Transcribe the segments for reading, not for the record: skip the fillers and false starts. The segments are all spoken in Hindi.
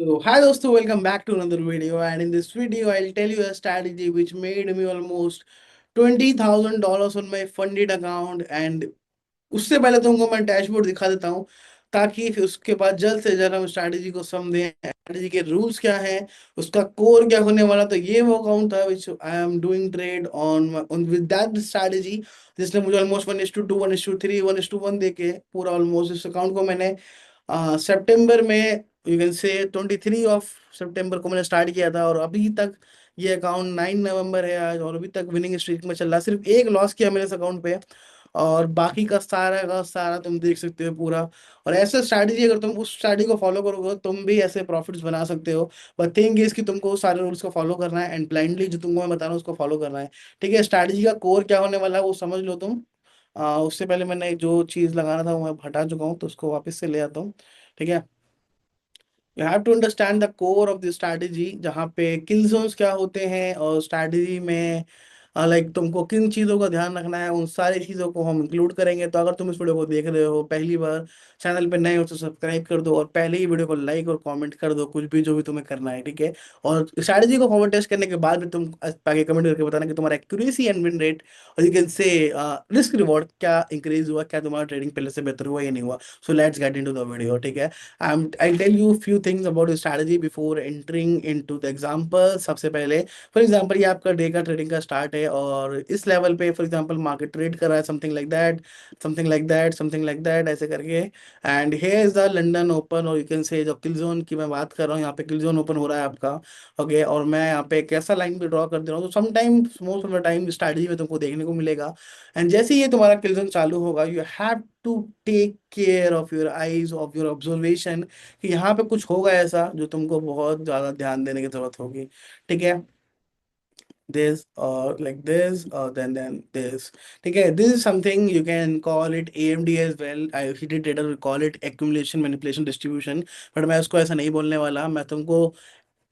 So, hi दोस्तों, welcome back to another video. And in this video, I'll tell you a strategy which made me almost $20,000 on my funded account. And उससे पहले तुमको मैं डैशबोर्ड दिखा देता हूँ, ताकि फिर उसके बाद जल्द से जल्द हम स्ट्रैटेजी को समझें, स्ट्रैटेजी के रूल्स क्या हैं, उसका कोर क्या होने वाला। तो ये वो अकाउंट था which I am doing trade on with that strategy, जिसने मुझे ऑलमोस्ट 1:2, 1:3, 1:1 देके पूरा ऑलमोस्ट इस अकाउंट को मैंने सितंबर में, यू कैन से 23 सितंबर को मैंने स्टार्ट किया था। और अभी तक ये अकाउंट 9 नवंबर है आज, और अभी तक विनिंग स्ट्रीक में चल रहा है। सिर्फ एक लॉस किया मैंने इस अकाउंट पे, और बाकी का सारा तुम देख सकते हो पूरा। और ऐसे स्ट्रैटेजी, अगर तुम उस स्ट्रैटेजी को फॉलो करोगे तुम भी ऐसे प्रॉफिट्स बना सकते हो। बट थिंग इज कि तुमको सारे रूल्स को फॉलो करना है, एंड ब्लाइंडली जो तुमको मैं बता रहा हूँ उसको फॉलो करना है। ठीक है, स्ट्रैटेजी का कोर क्या होने वाला है वो समझ लो तुम। उससे पहले मैंने जो चीज लगाना था वो मैं हटा चुका हूँ, तो उसको वापस से ले आता हूँ। ठीक है, you have to understand the core of the strategy, जहाँ पे किल जोन्स क्या होते हैं, और स्ट्रैटेजी में लाइक तुमको किन चीज़ों का ध्यान रखना है, उन सारी चीज़ों को हम इंक्लूड करेंगे। तो अगर तुम इस वीडियो को देख रहे हो पहली बार, चैनल पे नए हो तो सब्सक्राइब कर दो, और पहले ही वीडियो को लाइक और कमेंट कर दो, कुछ भी जो भी तुम्हें करना है। ठीक है, और स्ट्रैटेजी को फॉरवर्ड टेस्ट करने के बाद भी तुम आगे कमेंट करके बताना कि तुम्हारा एक्यूरेसी एंड विन रेट, और यू कैन से रिस्क रिवॉर्ड क्या इंक्रीज हुआ, क्या तुम्हारा ट्रेडिंग पहले से बेहतर हुआ या नहीं हुआ। So let's get into the video. ठीक है, I'll tell you few things about your strategy before entering into the example. सबसे पहले, फॉर एग्जांपल ये आपका डे का ट्रेडिंग का स्टार्ट है, और इस लेवल पे फॉर एग्जांपल मार्केट ट्रेड कर रहा है, something like that, something like that, something like that, ऐसे करके। And here is the London open, और यू कैन से जो किल जोन की मैं बात कर रहा हूँ, यहाँ पे किल जोन ओपन हो रहा है आपका। ओके, और मैं यहाँ पे कैसा लाइन भी ड्रॉ कर दे रहा हूँ। तो sometimes, most of the time strategy में तुमको देखने को मिलेगा। एंड जैसे ही ये तुम्हारा किल जोन चालू होगा, you have to take care of your eyes, of your observation, कि यहाँ पे कुछ होगा ऐसा जो तुमको बहुत ज्यादा ध्यान देने की जरूरत होगी। ठीक है, this or like this, or then this. Okay, this is something you can call it AMD as well. I ICT trader will call it accumulation manipulation distribution, but मैं उसको ऐसा नहीं बोलने वाला। मैं तुमको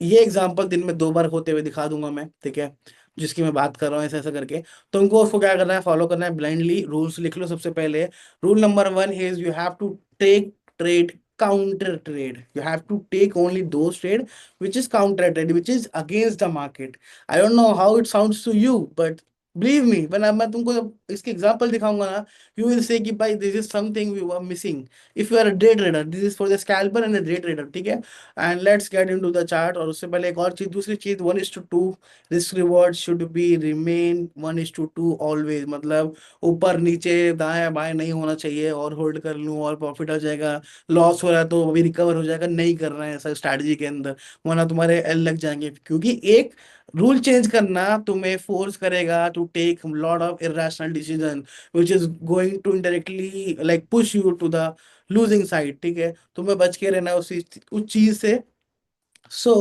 ये एग्जांपल दिन में 2 बार होते हुए दिखा दूंगा मैं। ठीक है, जिसकी मैं बात कर रहा हूँ, ऐसा ऐसा करके तुमको उसको क्या करना है, फॉलो करना है ब्लाइंडली। रूल्स लिख लो सबसे पहले। Rule number 1 is you have to take trade counter trade. You have to take only those trade which is counter trade, which is against the market. I don't know how it sounds to you, but believe me, when मैं तुमको जब इसके एग्जांपल दिखाऊंगा ना, you will say कि भाई this is something we were missing. If you are a day trader, this is for the scalper and a day trader. ठीक है, and let's get into the chart. और उससे पहले एक और चीज, दूसरी चीज, 1:2 risk reward should be remain 1:2 always. मतलब ऊपर नीचे दाएं बाएं नहीं होना चाहिए, और होल्ड कर लूं और प्रॉफिट आ जाएगा, लॉस हो रहा है तो अभी रिकवर हो जाएगा, नहीं करना है ऐसा स्ट्रैटेजी के अंदर, वरना तुम्हारे एल लग जाएंगे। क्योंकि एक रूल चेंज करना तुम्हें फोर्स करेगा to take lot of irrational decision, which is going to indirectly like push you to the losing side. ठीक है, तुम्हें बच के रहना है उस चीज से। सो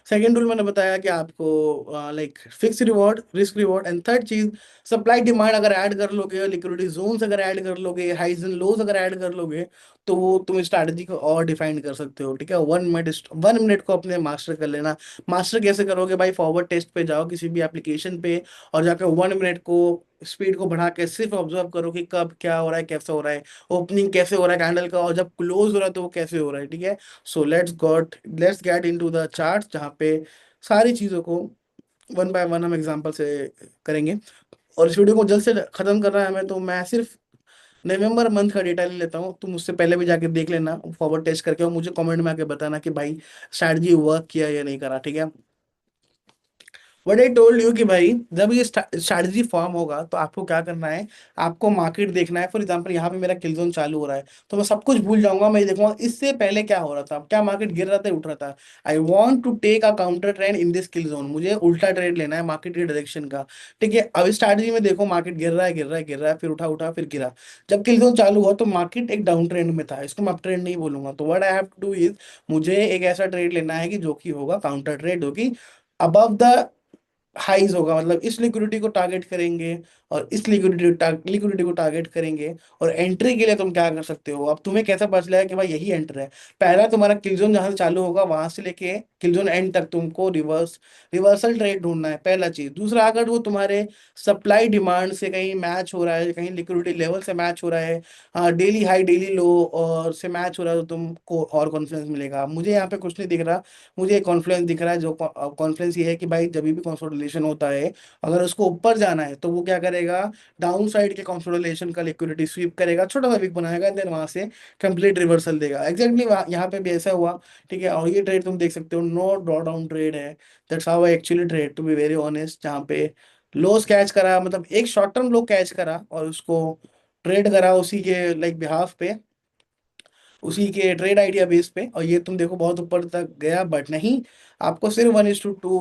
सेकेंड रूल मैंने बताया कि आपको like fix reward, risk reward, and third चीज सप्लाई डिमांड अगर ऐड कर लोगे, लिक्विडिटी जोन्स अगर ऐड कर लोगे, हाइज एंड लोज अगर ऐड कर लोगे, तो वो तुम स्ट्रैटेजी को और डिफाइन कर सकते हो। ठीक है, 1 मिनट को अपने मास्टर कर लेना। मास्टर कैसे करोगे भाई, फॉरवर्ड टेस्ट पे जाओ किसी भी एप्लीकेशन पे, और जाकर 1 मिनट को स्पीड को बढ़ा के सिर्फ ऑब्जर्व करो कि कब क्या हो रहा है, कैसा हो रहा है, ओपनिंग कैसे हो रहा है कैंडल का, और जब क्लोज हो रहा है तो वो कैसे हो रहा है। ठीक है, so let's get into the chart, जहाँ पे सारी चीजों को वन बाय वन हम एग्जांपल से करेंगे। और इस वीडियो को जल्द से खत्म करना है हमें, तो मैं सिर्फ नवंबर मंथ का डेटा ले लेता हूँ। तुम उससे पहले भी जाके देख लेना फॉरवर्ड टेस्ट करके, और मुझे कमेंट में आके बताना कि भाई स्ट्रैटेजी वर्क किया या नहीं करा। ठीक है, वट आई टोल्ड यू कि भाई जब ये स्ट्रैटेजी फॉर्म होगा तो आपको क्या करना है, आपको मार्केट देखना है। फॉर एग्जांपल यहाँ पे मेरा किल जोन चालू हो रहा है, तो मैं सब कुछ भूल जाऊंगा, मैं ये देखूंगा इससे पहले क्या हो रहा था, क्या मार्केट गिर रहा था उठ रहा था। I want to take a counter trend in this kill zone, मुझे उल्टा ट्रेड लेना है मार्केट के डायरेक्शन का। ठीक है, अब स्ट्रैटेजी में देखो मार्केट गिर रहा है, गिर रहा है, गिर रहा है, फिर उठा उठा फिर गिरा। जब किल जोन चालू हुआ तो मार्केट एक डाउन ट्रेंड में था, इसको मैं अप ट्रेंड नहीं बोलूंगा। तो what I have to do is, मुझे एक ऐसा ट्रेड लेना है कि जो कि होगा काउंटर ट्रेड, होगी अबव द हाइज होगा, मतलब इस लिक्विडिटी को टारगेट करेंगे, और इस लिक्विडिटी को टारगेट करेंगे। और एंट्री के लिए तुम क्या कर सकते हो, अब तुम्हें कैसा पता चला है कि भाई यही एंटर है। पहला तुम्हारा किल जोन जहां से चालू होगा वहां से लेके किल जोन एंड तक तुमको रिवर्सल ट्रेड ढूंढना है, पहला चीज। दूसरा, अगर वो तुम्हारे सप्लाई डिमांड से कहीं मैच हो रहा है, कहीं लिक्विडिटी लेवल से मैच हो रहा है, डेली हाई डेली लो और से मैच हो रहा है, तो तुमको और कॉन्फिडेंस मिलेगा। मुझे यहाँ पे कुछ नहीं दिख रहा, मुझे कॉन्फिडेंस दिख रहा है। जो कॉन्फिडेंस ये है कि भाई जब भी कंसोलिडेशन होता है, अगर उसको ऊपर जाना है तो वो क्या करेगा, डाउन साइड के कंसोलिडेशन का लिक्विडिटी स्वीप करेगा, छोटा सा विक बनाएगा, देन वहां से कंप्लीट रिवर्सल देगा। एग्जैक्टली यहाँ पे भी ऐसा हुआ। ठीक है, और ये ट्रेड तुम देख सकते हो, नो ड्रॉ डाउन ट्रेड है। That's how I actually trade, to be very honest. जहाँ पे लॉस कैच करा, मतलब एक शॉर्ट टर्म लो कैच करा और उसको ट्रेड करा उसी के लाइक बिहाफ पे, उसी के ट्रेड आइडिया बेस पे। और ये तुम देखो बहुत ऊपर तक गया, बट नहीं, आपको सिर्फ 1:2,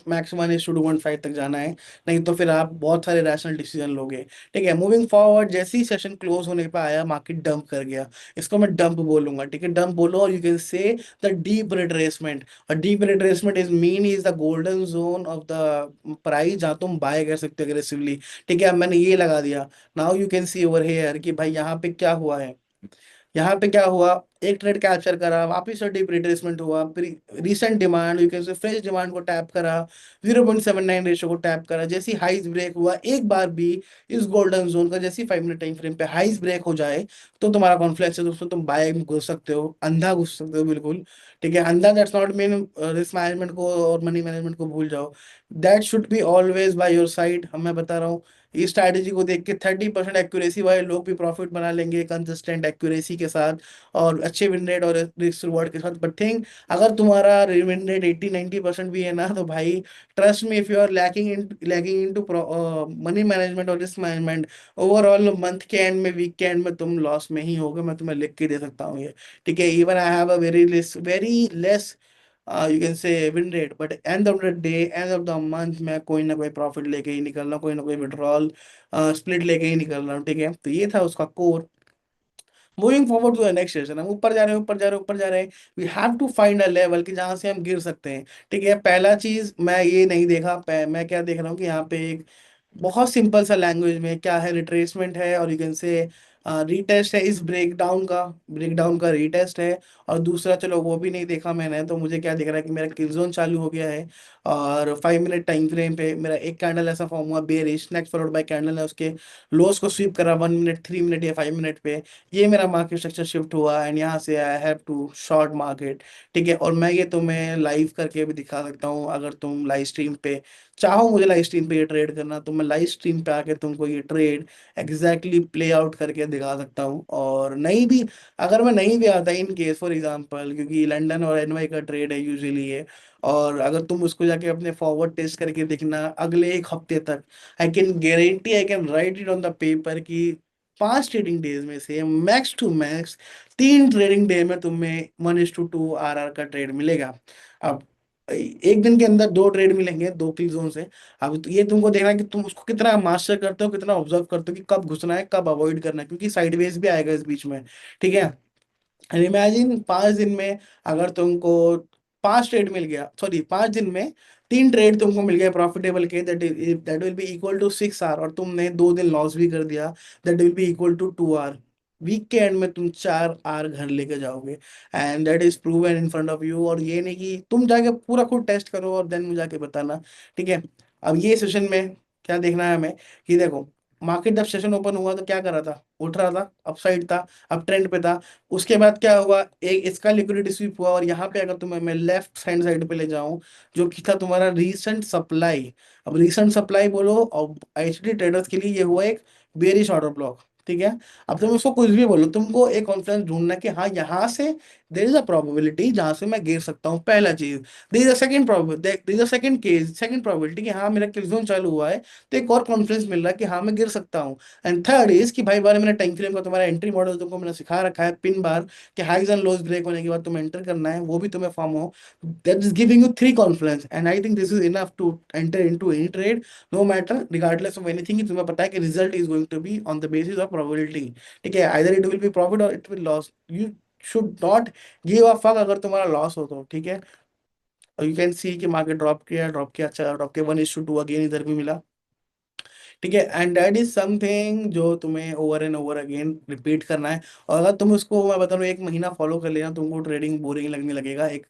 मैक्स 1:2.5 तक जाना है। नहीं तो फिर आप बहुत सारे रैशनल डिसीजन लोगे। ठीक है, मूविंग फॉरवर्ड, जैसे ही सेशन क्लोज होने पे आया, मार्केट डंप कर गया। इसको मैं डंप बोलूंगा। ठीक है, डंप बोलो, और you can say the deep retracement. और deep retracement is the golden zone of the price, जहाँ तुम बाय कर सकते हो अग्रेसिवली। ठीक है, अब मैंने ये लगा दिया। Now you can see over here कि भाई यहाँ पे क्या हुआ है। यहाँ पे क्या हुआ, एक ट्रेड कैप्चर करा, वापिस से डीप रिट्रेसमेंट हुआ, फिर recent demand, you can say fresh demand को टैप करा, 0.79 रेशियो को टैप करा। जैसी हाइस ब्रेक हुआ एक बार भी इस गोल्डन जोन का, जैसी 5 मिनट टाइम फ्रेम पे हाइस ब्रेक हो जाए, तो तुम्हारा कॉन्फ्लेक्स है दोस्तों, तुम बाय में घुस सकते हो, अंधा घुस सकते हो बिल्कुल। ठीक है, अंधा that's not mean risk management को और मनी मैनेजमेंट को भूल जाओ। That should be always by your side. हम मैं बता रहा हूँ, इस स्ट्रैटेजी को देख के 30% एक्यूरेसी वाले लोग भी प्रॉफिट बना लेंगे कंसिस्टेंट एक्यूरेसी के साथ और अच्छे विन रेट और रिस्क रिवॉर्ड के साथ। बट थिंक, अगर तुम्हारा विन रेट 80-90% भी है ना, तो भाई trust me, if you are lacking in to money management और रिस्क मैनेजमेंट, ओवरऑल मंथ के एंड में, वीक के एंड में तुम लॉस में ही होगे। मैं तुम्हें लिख के दे सकता हूँ ये। ठीक है, even I have a very less you can से win rate, but end of the day, end of the month, मैं कोई ना कोई प्रॉफिट लेके ही निकल रहा हूँ, कोई ना कोई विड्रॉल स्प्लिट लेके ही निकल रहा हूँ। ठीक है, तो ये था उसका core. Moving forward to the next session, हम ऊपर जा रहे हैं, ऊपर जा रहे हैं, ऊपर जा रहे हैं। We have to find a level कि जहां से हम गिर सकते हैं। ठीक है, पहला चीज मैं ये नहीं देखा, मैं क्या देख रहा हूँ कि यहाँ पे एक बहुत सिंपल सा लैंग्वेज में क्या है, रिट्रेसमेंट है, और यू कैन से रीटेस्ट है, इस ब्रेकडाउन का रीटेस्ट है। और दूसरा, चलो वो भी नहीं देखा मैंने, तो मुझे क्या दिख रहा है कि मेरा किल जोन चालू हो गया है। और 5 मिनट टाइम फ्रेम पे मेरा एक कैंडल ऐसा फॉर्म हुआ bearish, next followed by candle है उसके लोस को स्वीप करा 1 मिनट, 3 मिनट या 5 मिनट पे। ये मेरा मार्केट स्ट्रक्चर शिफ्ट हुआ, एंड यहाँ से I have to short market. ठीक है, और मैं ये तुम्हें लाइव करके भी दिखा सकता हूँ, अगर तुम लाइव स्ट्रीम पे चाहो मुझे लाइव स्ट्रीम पे ये ट्रेड करना, तो मैं लाइव स्ट्रीम पे आके तुमको ये ट्रेड एग्जैक्टली प्ले आउट करके दिखा सकता हूँ। और नहीं भी, अगर मैं नहीं भी आता इन केस फॉर एग्जांपल, क्योंकि लंदन और एनवाई का ट्रेड है यूजुअली ये, और अगर तुम उसको जाके अपने फॉरवर्ड टेस्ट करके देखना अगले एक हफ्ते तक, I can guarantee, I can write it on the paper कि 5 ट्रेडिंग डेज में से max to max 3 trading day में तुम्हें 1:2 RR का ट्रेड मिलेगा। अब एक दिन के अंदर 2 ट्रेड मिलेंगे 2 किल जोन से। अब तो ये तुमको देखना है कि तुम उसको कितना मास्टर करते हो, कितना ऑब्जर्व करते हो कि कब घुसना है, कब अवॉइड करना है, क्योंकि साइडवेज भी आएगा इस बीच में। ठीक है, एंड इमेजिन 5 दिन में अगर तुमको 5 ट्रेड मिल गया, सॉरी 5 दिन में 3 ट्रेड तुमको मिल गया प्रॉफिटेबल के, that will be equal to 6 hour, और तुमने 2 दिन लॉस भी कर दिया, that will be equal to 2 hour. Week के एंड में तुम 4 आवर घर लेके जाओगे, and that is proven in front of you. और ये नहीं कि तुम जाके पूरा खुद टेस्ट करो और देन मुझे जाके बताना। ठीक है, अब ये सेशन में क्या देखना है हमें, कि देखो मार्केट जब सेशन ओपन हुआ तो क्या कर रहा था, उठ रहा था, अपसाइड था, अप ट्रेंड पे था। उसके बाद क्या हुआ, एक इसका लिक्विडिटी स्वीप हुआ, और यहाँ पे अगर तुम्हें मैं लेफ्ट हैंड साइड पे ले जाऊं, जो कि था तुम्हारा रीसेंट सप्लाई। अब रीसेंट सप्लाई बोलो, और एचडी ट्रेडर्स के लिए ये हुआ एक बेरिश ऑर्डर ब्लॉक। ठीक है, अब तुम उसको कुछ भी बोलो, तुमको एक कॉन्फिडेंस ढूंढना है कि हाँ यहाँ से देर इज अ प्रोबेबिलिटी जहां से मैं गिर सकता हूँ, पहला चीज। There is a second probability, there is a second case, second probability कि हाँ मेरा किल जोन चालू हुआ है, तो एक और कॉन्फिडेंस मिल रहा है कि हाँ मैं गिर सकता हूँ। एंड थर्ड इज कि भाई 12 मिनट टाइम फ्रेम का तुम्हारा एंट्री मॉडल तुमको मैंने सिखा रखा है, पिन बार कि हाइज एंड लोज ब्रेक होने के बाद तुम्हें एंटर करना है, वो भी तुम्हें फॉर्म हो। That is giving you 3 confidence, and I think this is enough to enter into any trade, no matter regardless of anything. तुम्हें पता है कि result is going to be on the basis of probability. ठीक है, either it will be profit और it will loss, you should not give a fuck अगर तुम्हारा लॉस हो तो। ठीक है, और यू कैन सी कि मार्केट ड्रॉप किया, अच्छा ड्रॉप किया, 1:2 अगेन इधर भी मिला। ठीक है, एंड दैट इज समथिंग जो तुम्हें over and over again repeat करना है। और अगर तुम उसको, मैं बता रहा हूँ, एक महीना फॉलो कर लेना, तुमको ट्रेडिंग बोरिंग लगने लगेगा एक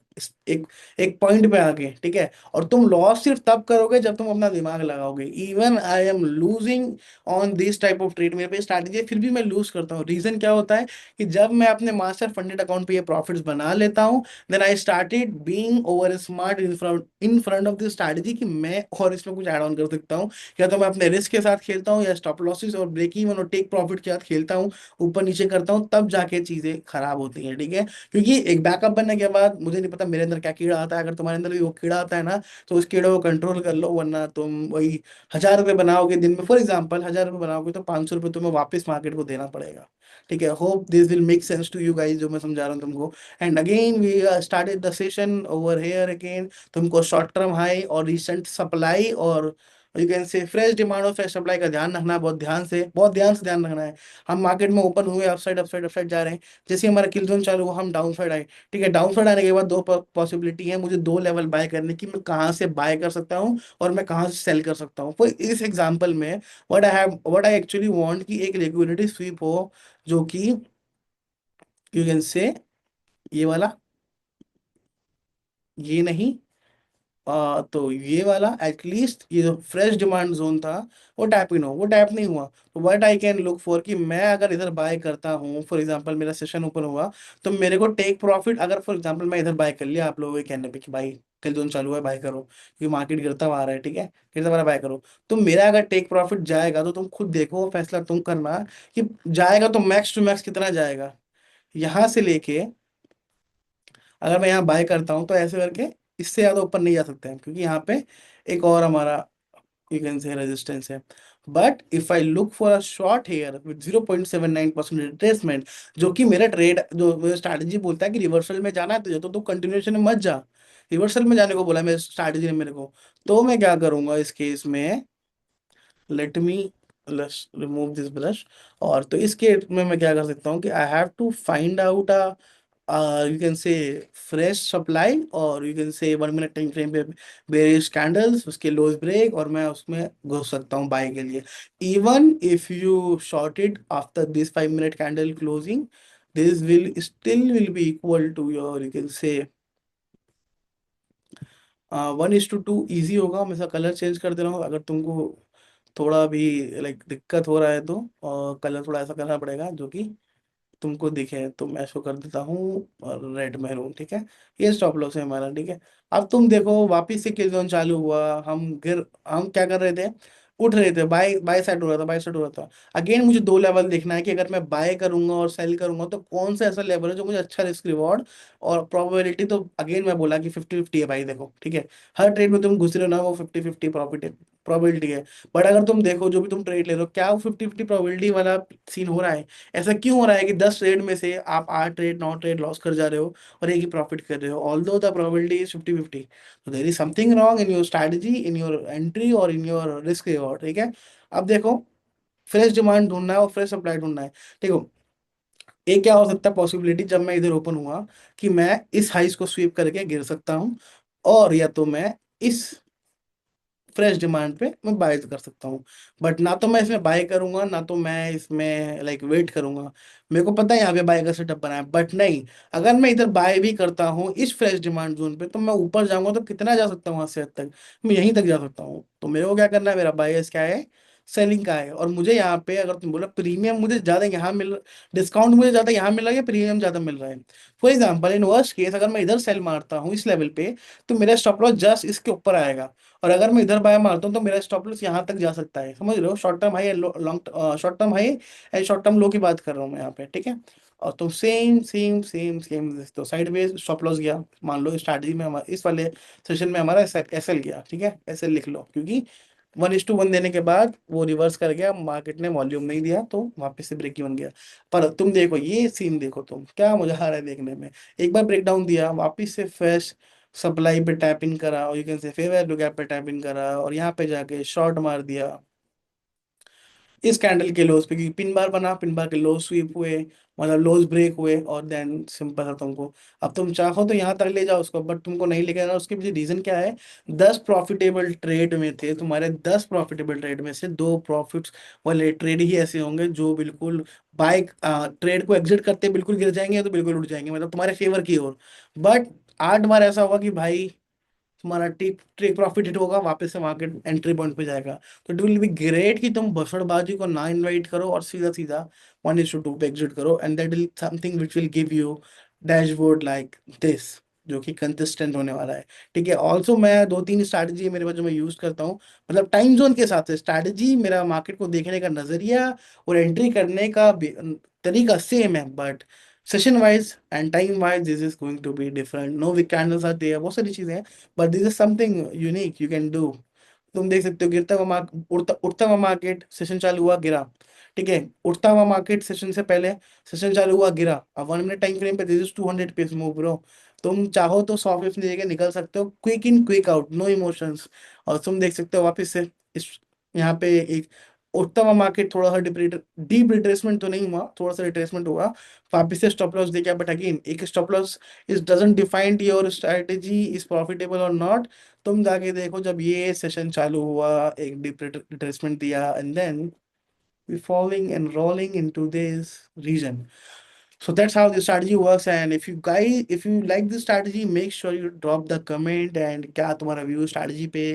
एक पॉइंट पे आके, ठीक है। और तुम लॉस सिर्फ तब करोगे जब तुम अपना दिमाग लगाओगे। Even I am losing on this type of trade, मेरे पे स्ट्रैटेजी है फिर भी मैं लूज करता हूँ। रीजन क्या होता है कि जब मैं अपने मास्टर फंडेड अकाउंट पे ये प्रॉफिट्स बना लेता हूँ, then I started being over smart in front of this strategy, कि मैं और इसमें कुछ ऐड ऑन कर सकता हूँ। या तो मैं अपने रिस्क के साथ खेलता हूँ, या स्टॉप लॉसेस और ब्रेक इवन और टेक प्रॉफिट के साथ खेलता हूँ, ऊपर नीचे करता हूँ, तब जाके चीजें खराब होती हैं, ठीक है। क्योंकि एक बैकअप बनने के बाद मुझे नहीं पता मेरे अंदर क्या कीड़ा आता है, अगर तुम्हारे अंदर भी वो कीड़ा आता है ना, तो उस कीड़े को कंट्रोल कर लो, वरना तुम वही 1,000 रुपये बनाओगे दिन में, फॉर एग्जाम्पल 1,000 रुपये बनाओगे तो 500 रुपये तुम्हें वापस मार्केट को देना पड़ेगा, ठीक है। Hope this will make sense to you guys जो मैं समझा रहा हूँ तुमको। And again we started the session over here again. तुमको शॉर्ट टर्म हाई और रिसेंट सप्लाई और you can say fresh demand और फ्रेश सप्लाई का ध्यान रखना है, बहुत ध्यान से ध्यान रखना है। हम मार्केट में ओपन हुए, अपसाइड अपसाइड अपसाइड जा रहे हैं, जैसे हमारा किल जोन चालू हुआ हम डाउन साइड आए, ठीक है। डाउन साइड आने के बाद दो पॉसिबिलिटी है मुझे, दो लेवल बाय करने की, मैं कहाँ से बाय कर सकता हूँ और मैं कहाँ से सेल कर सकता हूँ। तो इस एग्जांपल में व्हाट आई एक्चुअली वांट कि एक लिक्विडिटी स्वीप हो, जो कि यू कैन से ये वाला, ये नहीं, तो ये वाला एटलीस्ट, ये जो फ्रेश डिमांड जोन था वो टैप इन हो, वो टैप नहीं हुआ। तो what I can look for कि मैं अगर इधर बाय करता हूँ, फॉर एग्जांपल मेरा सेशन ओपन हुआ, तो मेरे को टेक प्रॉफिट, अगर फॉर एग्जांपल मैं इधर बाय कर लिया, आप लोगों के कहने पे कि भाई कल जोन चालू है बाय करो, क्योंकि मार्केट गिरता हुआ आ रहा है, ठीक है, गिरता हुआ बाय करो, तो मेरा अगर टेक प्रॉफिट जाएगा तो तुम खुद देखो, वो फैसला तुम करना कि जाएगा तो मैक्स टू मैक्स कितना जाएगा। यहाँ से लेके अगर मैं यहाँ बाय करता हूँ तो ऐसे करके इससे ज्यादा ऊपर नहीं जा सकते हैं, क्योंकि यहाँ पे एक और हमारा यू कैन से रेजिस्टेंस है। But if I look for a short here with 0.79% retracement, जो कि मेरा ट्रेड, जो मेरा स्ट्रैटेजी बोलता है कि रिवर्सल में जाना है तुझे, तो तू कंटिन्यूएशन में मत जा, रिवर्सल में जाने को बोला मेरे स्ट्रैटेजी ने मेरे को। तो मैं क्या करूंगा इस केस में, let me remove this brush. और तो इस केस में मैं क्या कर सकता हूँ कि I have to find out you can say fresh supply, और you can say 1 minute time frame पे बेरिश कैंडल्स, उसके लोज ब्रेक, और मैं उसमें घुस सकता हूँ बाय के लिए। Even if you shorted after this 5 minute candle closing, this will still will be equal to your you can say 1:2 easy होगा। मैं इसका कलर चेंज कर दे रहा हूँ, अगर तुमको थोड़ा भी लाइक दिक्कत हो रहा है तो कलर थोड़ा ऐसा करना पड़ेगा जो कि तुमको दिखे। तो मैं इसको कर देता हूँ और रेड मैरून, ठीक है। ये स्टॉप लॉस है हमारा, ठीक है। अब तुम देखो वापिस से किल जोन चालू हुआ, हम क्या कर रहे थे, उठ रहे थे, बाय बाय साइड हो रहा था, बाय साइड हो रहा था। अगेन मुझे दो लेवल देखना है कि अगर मैं बाय करूंगा और सेल करूंगा तो कौन सा ऐसा लेवल है जो मुझे अच्छा रिस्क रिवॉर्ड और प्रोबेबिलिटी। तो अगेन मैं बोला कि 50-50 है भाई, देखो ठीक है, हर ट्रेड में तुम घुस रहे हो ना, वो 50-50 प्रॉफिट है, प्रोबेबिलिटी है। बट अगर तुम देखो जो भी तुम ट्रेड ले रहे हो, क्या वो 50-50 प्रोबेबिलिटी वाला सीन हो रहा है? ऐसा क्यों हो रहा है कि 10 ट्रेड में से आप 8 ट्रेड 9 ट्रेड लॉस कर जा रहे हो और एक ही प्रॉफिट कर रहे हो, ऑल्दो द प्रोबेबिलिटी इज 50-50? तो there is something wrong in your strategy, in your entry और इन योर रिस्क रिवॉर्ड, ठीक है। अब देखो, फ्रेश डिमांड ढूंढना है और फ्रेश सप्लाई ढूंढना है, देखो एक क्या हो सकता है पॉसिबिलिटी, जब मैं इधर ओपन हुआ, कि मैं इस हाइस को स्वीप करके गिर सकता हूँ, और या तो मैं इस फ्रेश डिमांड पे मैं बाय कर सकता हूँ। बट ना तो मैं इसमें बाय करूंगा, ना तो मैं इसमें लाइक वेट करूंगा। मेरे को पता है यहाँ पे बाय का सेटअप बना है, बट नहीं, अगर मैं इधर बाय भी करता हूँ इस फ्रेश डिमांड जोन पे, तो मैं ऊपर जाऊंगा तो कितना जा सकता हूँ वहां से हद तक, मैं यहीं तक जा सकता हूँ। तो मेरे को क्या करना है, मेरा बायस क्या है, सेलिंग का है। और मुझे यहाँ पे अगर तुम बोलो प्रीमियम मुझे ज्यादा यहाँ मिल, डिस्काउंट मुझे ज्यादा यहाँ मिल रहा है या प्रीमियम ज्यादा मिल रहा है। For example in worst case अगर मैं इधर सेल मारता हूँ इस लेवल पे, तो मेरा स्टॉप लॉस जस्ट इसके ऊपर आएगा, और अगर मैं इधर बाय मारता हूँ तो मेरा स्टॉप लॉस यहाँ तक जा सकता है, समझ रहे हो? Short term high, long short term high and short term लो की बात कर रहा हूँ मैं यहाँ पे, ठीक है। और तो सेम सेम सेम सेम, तो साइड में स्टॉप लॉस गया, मान लो स्ट्रैटेजी में हमारा इस वाले सेशन में हमारा एस एल गया, ठीक है, ऐसे लिख लो, क्योंकि 1:1 देने के बाद वो रिवर्स कर गया, मार्केट ने वॉल्यूम नहीं दिया तो वापस से ब्रेक इवन गया। पर तुम देखो ये सीन, देखो तुम क्या मजा आ रहा है देखने में, एक बार ब्रेकडाउन दिया, वापस से फ्रेश सप्लाई पे टैप इन करा, और यू कैन से फेयर वैल्यू गैप पे टैप इन करा, और यहाँ पे जाके शॉर्ट मार दिया, इस कैंडल के लोज पे, क्योंकि पिन बार बना, पिन बार के लोज स्वीप हुए, मतलब लोज ब्रेक हुए, और देन सिंपल है तुमको। अब तुम चाहो तो यहाँ तक ले जाओ उसको, बट तुमको नहीं लेके जाना। उसके पीछे रीजन क्या है? 10 प्रॉफिटेबल ट्रेड में थे तुम्हारे, 10 प्रॉफिटेबल ट्रेड में से 2 प्रॉफिट्स वाले ट्रेड ही ऐसे होंगे जो बिल्कुल बाय ट्रेड को एग्जिट करते बिल्कुल गिर जाएंगे, तो बिल्कुल उठ जाएंगे, मतलब तुम्हारे फेवर की ओर। बट 8 बार ऐसा होगा कि भाई तुम्हारा टेक टेक प्रॉफिट हिट होगा, वापस से मार्केट एंट्री पॉइंट पे जाएगा। तो इट विल बी ग्रेट कि तुम बसड़बाजी को ना इनवाइट करो और सीधा सीधा 1:2 पे एग्जिट करो, and that will something which will give you dashboard like this, जो कि कंसिस्टेंट होने वाला है। ठीक है, ऑल्सो मैं 2-3 स्ट्रैटेजी मेरे पास जो मैं यूज करता हूँ, मतलब टाइम जोन के हिसाब से स्ट्रैटेजी, मेरा मार्केट को देखने का नजरिया और एंट्री करने का तरीका सेम है, but session wise and time wise this is going to be different. No weak candles are there, बहुत सारी चीजें हैं, but this is something unique you can do. तुम देख सकते हो, गिरता हुआ मार्केट, उठता हुआ मार्केट, सेशन चालू हुआ गिरा। ठीक है, उठता हुआ मार्केट सेशन से पहले, सेशन चालू हुआ गिरा। अब 1 मिनट टाइम फ्रेम पे this is 200 pips move bro. तुम चाहो तो 100 पिप्स लेके निकल सकते हो, quick in quick out, no emotions. और तुम देख सकते हो वापस से इस यहाँ पे एक उठता हुआ मार्केट, थोड़ा सा डीप रिट्रेसमेंट तो नहीं हुआ, थोड़ा सा रिट्रेसमेंट हुआ, वापस से स्टॉप लॉस देखा, बट अगेन एक stop loss is doesn't defined your strategy is profitable और नॉट। तुम जाके देखो, जब ये सेशन चालू हुआ, एक डीप रिट्रेसमेंट दिया, and then we falling and rolling into this region. So that's how the strategy works. And if you guys, if you like this strategy, make sure you drop the comment and क्या तुम्हारा व्यू स्ट्रैटेजी पे,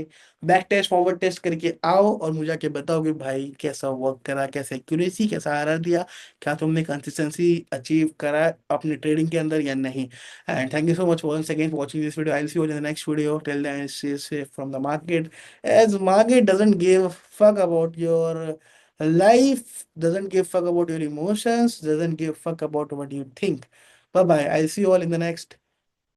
बैक टेस्ट फॉरवर्ड टेस्ट करके आओ और मुझे आके बताओ कि भाई कैसा वर्क करा, कैसे एक्यूरेसी, कैसा आरआर दिया, क्या तुमने कंसिस्टेंसी अचीव करा अपने ट्रेडिंग के अंदर या नहीं। And thank you so much once again for watching this video. I'll see you in the next video. Till then, stay safe from the market, as market doesn't give a fuck about your life, doesn't give fuck about your emotions, doesn't give fuck about what you think. Bye bye. I'll see you all in the next